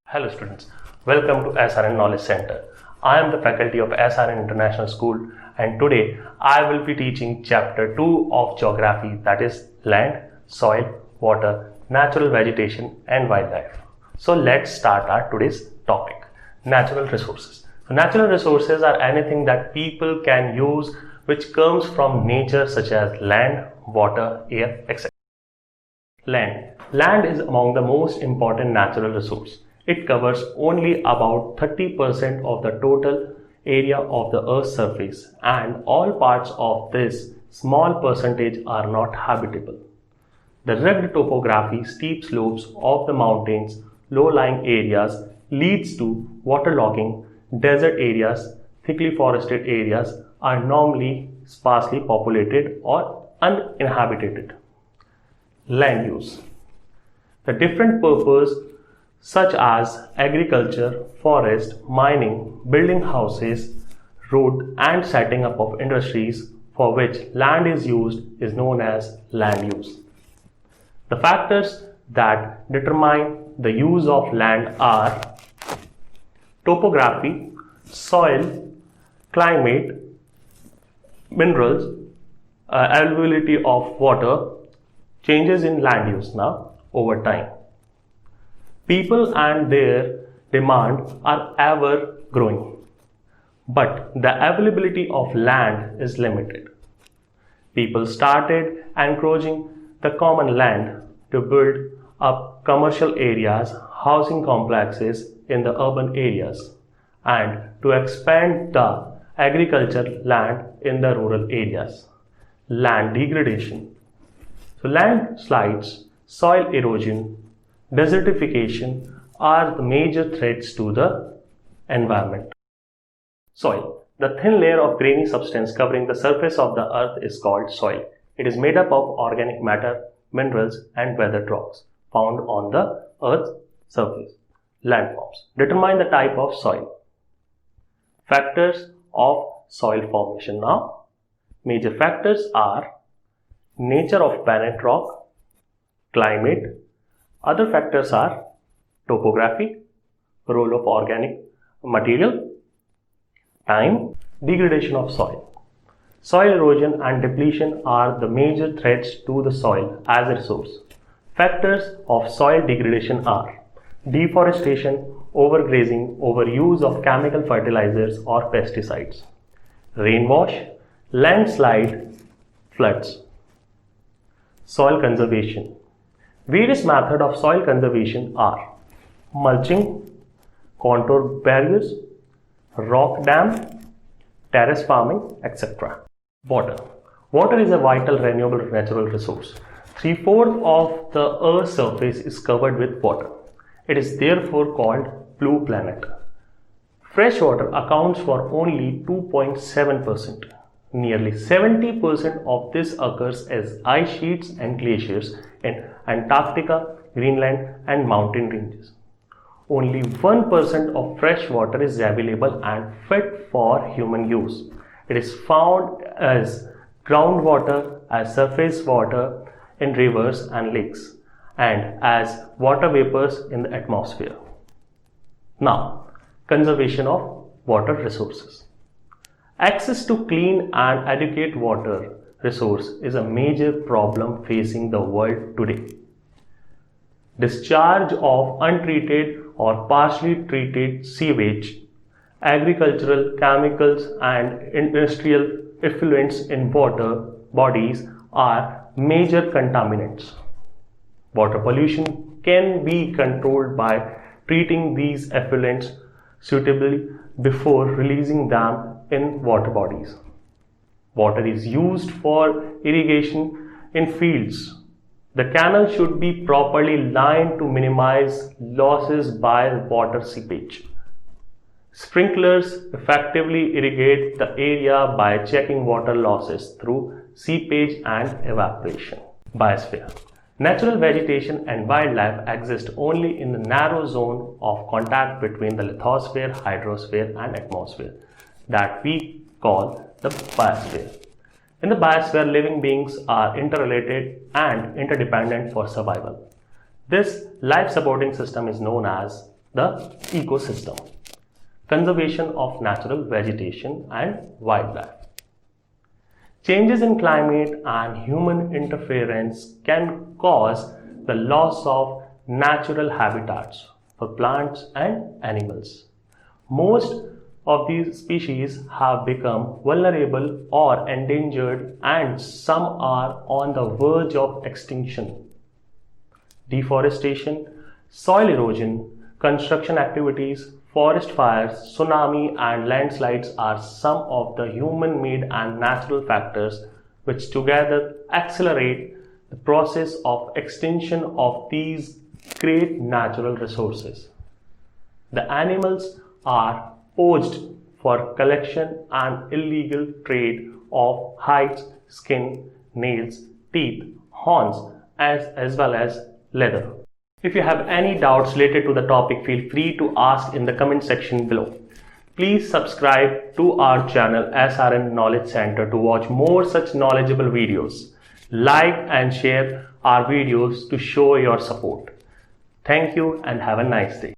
Hello students, welcome to SRN Knowledge Center. I am the faculty of SRN International School and today I will be teaching chapter 2 of geography, that is land, soil, water, natural vegetation and wildlife. So let's start our today's topic, natural resources. So natural resources are anything that people can use which comes from nature such as land, water, air, etc. Land is among the most important natural resource. It covers only about 30% of the total area of the Earth's surface, and all parts of this small percentage are not habitable. The rugged topography, steep slopes of the mountains, low-lying areas leads to waterlogging. Desert areas, thickly forested areas are normally sparsely populated or uninhabited. Land use. The different purpose such as agriculture, forest, mining, building houses, road and setting up of industries for which land is used is known as land use. The factors that determine the use of land are topography, soil, climate, minerals, availability of water, changes in land use now over time. People and their demand are ever growing, but the availability of land is limited. People started encroaching the common land to build up commercial areas, housing complexes in the urban areas, and to expand the agricultural land in the rural areas. Land degradation. So landslides, soil erosion, desertification are the major threats to the environment. Soil. The thin layer of grainy substance covering the surface of the earth is called soil. It is made up of organic matter, minerals and weathered rocks found on the earth's surface. Landforms. Determine the type of soil. Factors of soil formation now. Major factors are nature of parent rock, climate. Other factors are topography, role of organic material, time, degradation of soil. Soil erosion and depletion are the major threats to the soil as a resource. Factors of soil degradation are deforestation, overgrazing, overuse of chemical fertilizers or pesticides, rainwash, landslide, floods. Soil conservation. Various methods of soil conservation are mulching, contour barriers, rock dam, terrace farming, etc. Water. Water is a vital renewable natural resource. 3/4 of the Earth's surface is covered with water. It is therefore called blue planet. Fresh water accounts for only 2.7%. Nearly 70% of this occurs as ice sheets and glaciers in Antarctica, Greenland and mountain ranges. Only 1% of fresh water is available and fit for human use. It is found as groundwater, as surface water in rivers and lakes, and as water vapors in the atmosphere. Now, conservation of water resources. Access to clean and adequate water resource is a major problem facing the world today. Discharge of untreated or partially treated sewage, agricultural chemicals and industrial effluents in water bodies are major contaminants. Water pollution can be controlled by treating these effluents suitably before releasing them in water bodies. Water is used for irrigation in fields. The canal should be properly lined to minimize losses by water seepage. Sprinklers effectively irrigate the area by checking water losses through seepage and evaporation. Biosphere. Natural vegetation and wildlife exist only in the narrow zone of contact between the lithosphere, hydrosphere and atmosphere that we call the biosphere. In the biosphere, living beings are interrelated and interdependent for survival. This life-supporting system is known as the ecosystem. Conservation of natural vegetation and wildlife. Changes in climate and human interference can cause the loss of natural habitats for plants and animals. Most of these species have become vulnerable or endangered, and some are on the verge of extinction. Deforestation, soil erosion, construction activities, forest fires, tsunami and landslides are some of the human-made and natural factors which together accelerate the process of extinction of these great natural resources. The animals are poached for collection and illegal trade of hides, skin, nails, teeth, horns, as well as leather. If you have any doubts related to the topic, feel free to ask in the comment section below. Please subscribe to our channel SRN Knowledge Center to watch more such knowledgeable videos. Like and share our videos to show your support. Thank you and have a nice day.